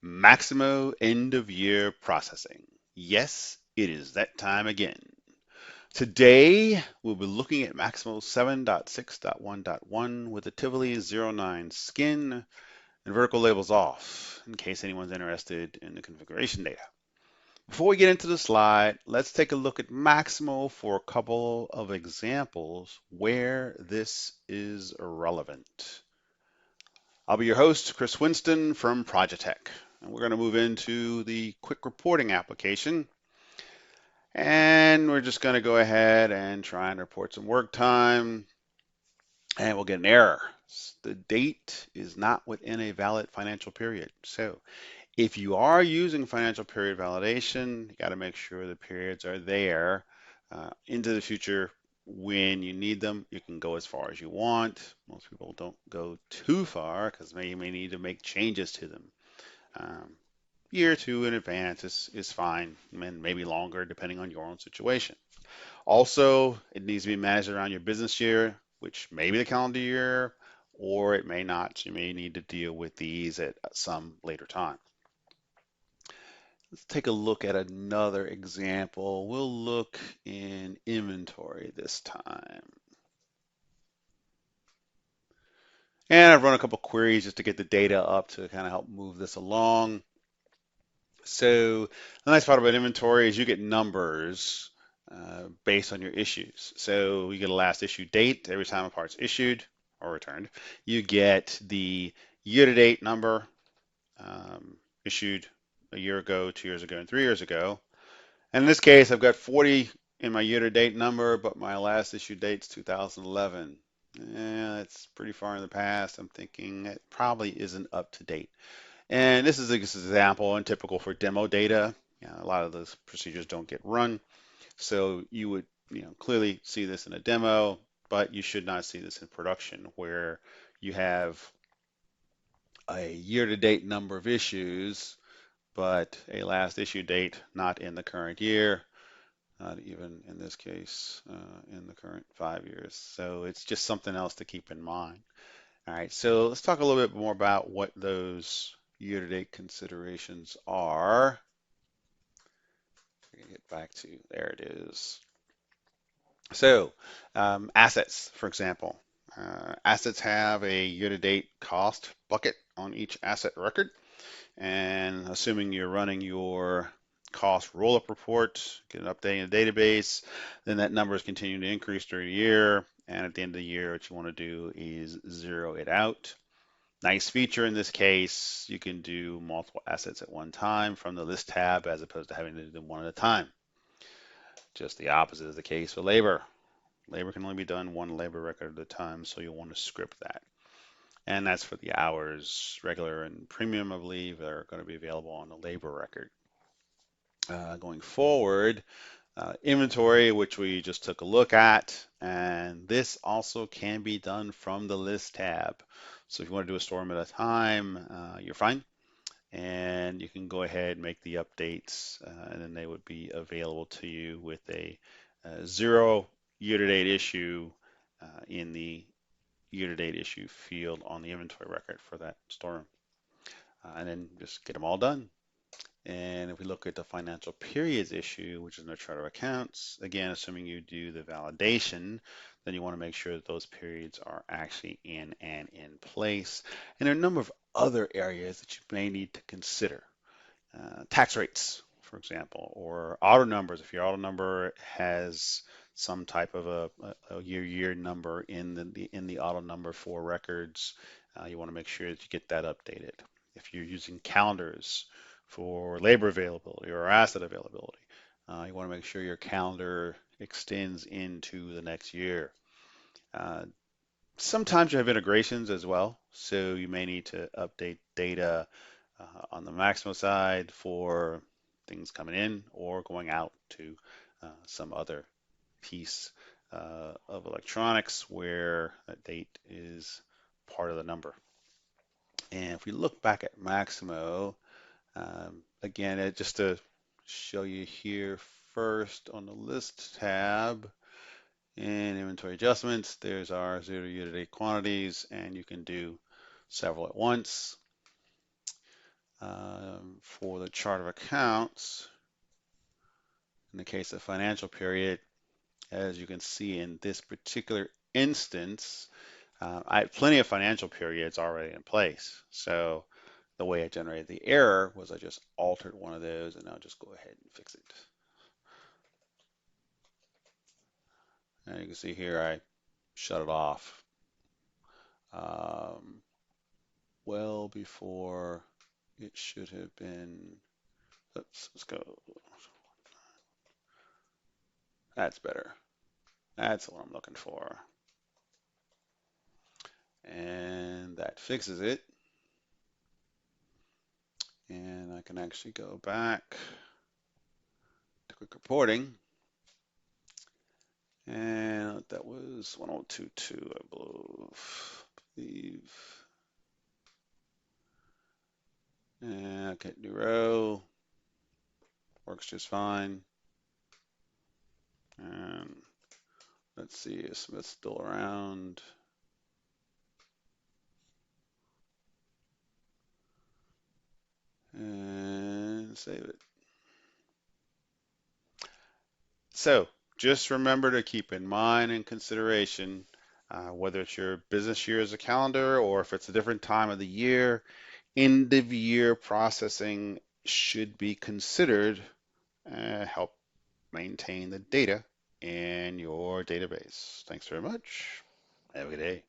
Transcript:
Maximo end of year processing. Yes, it is that time again. Today, we'll be looking at Maximo 7.6.1.1 with the Tivoli zero 09 skin and vertical labels off, in case anyone's interested in the configuration data. Before we get into the slide, let's take a look at Maximo for a couple of examples where this is relevant. I'll be your host, Chris Winston from Projitech, and we're going to move into the quick reporting application. And we're just going to go ahead and try and report some work time, and we'll get an error. The date is not within a valid financial period. So if you are using financial period validation, you got to make sure the periods are there into the future. When you need them, you can go as far as you want. Most people don't go too far because you may need to make changes to them. Um, Year or two in advance is fine, and maybe longer depending on your own situation. Also, it needs to be managed around your business year, which may be the calendar year, or it may not. You may need to deal with these at some later time. Let's take a look at another example. We'll look in inventory this time. And I've run a couple queries just to get the data up to kind of help move this along. So the nice part about inventory is you get numbers based on your issues. So you get a last issue date every time a part's issued or returned. You get the year-to-date number issued a year ago, 2 years ago, and 3 years ago. And in this case, I've got 40 in my year-to-date number, but my last issue date's 2011. Yeah, that's pretty far in the past. I'm thinking it probably isn't up to date. And this is an example and typical for demo data. A lot of those procedures don't get run. So you would, clearly see this in a demo, but you should not see this in production where you have a year-to-date number of issues, but a last issue date not in the current year, not even in this case in the current 5 years. So it's just something else to keep in mind. All right, so let's talk a little bit more about what those year-to-date considerations are. Get back to, there it is. So assets, for example. Assets have a year-to-date cost bucket on each asset record. And assuming you're running your cost roll-up report, get an update in the database, then that number is continuing to increase during the year. And at the end of the year, what you want to do is zero it out. Nice feature in this case, you can do multiple assets at one time from the list tab as opposed to having to do them one at a time. Just the opposite is the case for labor. Labor can only be done one labor record at a time, so you'll want to script that. And that's for the hours, regular and premium, I believe, that are going to be available on the labor record. Going forward, inventory, which we just took a look at, and this also can be done from the list tab. So if you want to do a storm at a time, you're fine. And you can go ahead and make the updates, and then they would be available to you with a zero year-to-date issue in the year-to-date issue field on the inventory record for that storeroom. And then just get them all done. And if we look at the financial periods issue, which is in the chart of accounts, again, assuming you do the validation, then you want to make sure that those periods are actually in and in place. And there are a number of other areas that you may need to consider. Tax rates, for example, or auto numbers. If your auto number has some type of a year number in the auto number for records, you want to make sure that you get that updated. If you're using calendars for labor availability or asset availability, you want to make sure your calendar extends into the next year. Uh, Sometimes you have integrations as well, so you may need to update data on the Maximo side for things coming in or going out to some other piece of electronics where that date is part of the number. And if we look back at Maximo, again, just to show you here first on the list tab in inventory adjustments, there's our 0 year-to-date quantities, and you can do several at once. For the chart of accounts, in the case of financial period, as you can see in this particular instance, I have plenty of financial periods already in place. So the way I generated the error was I just altered one of those, and I'll just go ahead and fix it. And you can see here I shut it off um, well before it should have been. Oops, let's go. That's better. That's what I'm looking for. And that fixes it. And I can actually go back to quick reporting. And that was 1022, I believe. And okay, new row. Works just fine. And let's see if Smith's still around. And save it. So just remember to keep in mind and consideration whether it's your business year as a calendar or if it's a different time of the year, end of year processing should be considered help maintain the data in your database. Thanks very much. Have a good day.